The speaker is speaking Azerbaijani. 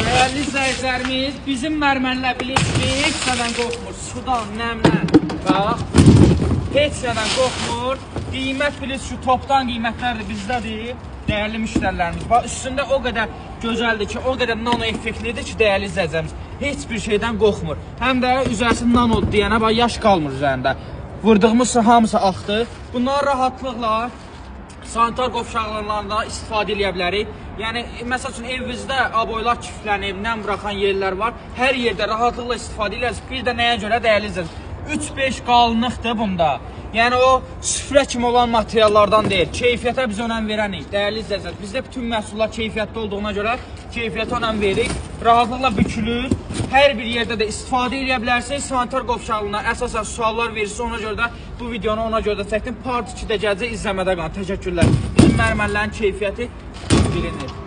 Dəyərli izləyicilərimiz, bizim mərmərlər bilirsiniz, heç nədən qorxmur. Sudan, nəmdən, bax, heç nədən qorxmur. Qiymət bilirsiniz, şu topdan qiymətlər də bizdədir, dəyərli müştərilərimiz. Bax, üstündə o qədər gözəldir ki, o qədər nano effektlidir ki, dəyərli izləyicilərimiz. Heç bir şeydən qorxmur. Həm də üzərisi nano deyənə, bax, yaş qalmır üzərində. Vurduğumuz hamısı axdı. Bunlar rahatlıqla sanitar qovşaqlarında istifadə edə bilərik. Yəni, məsəl üçün, evinizdə aboylar kiflənib, nəm buraxan yerlər var. Hər yerdə rahatlıqla istifadə edirsiniz. Bir də nəyə görə dəyərlidir? 3-5 qalınlıqdır bunda. Yəni, o süfrə kimi olan materiallardan deyil. Keyfiyyətə biz önəm verənik. Dəyərli izləyicilər, bizdə bütün məhsullar keyfiyyətli olduğuna görə keyfiyyətə önəm veririk. Rahatlıqla bükülür. Hər bir yerdə də istifadə edə bilərsiniz. Sanitar qovşağına əsasən suallar verirsiniz. Ona görə də bu videonu ona görə də çəkdim. Part 2-də gələcək, izləmədə qalın. Təşəkkürlər. Bizim mərmərlərin keyfiyyəti bilinir.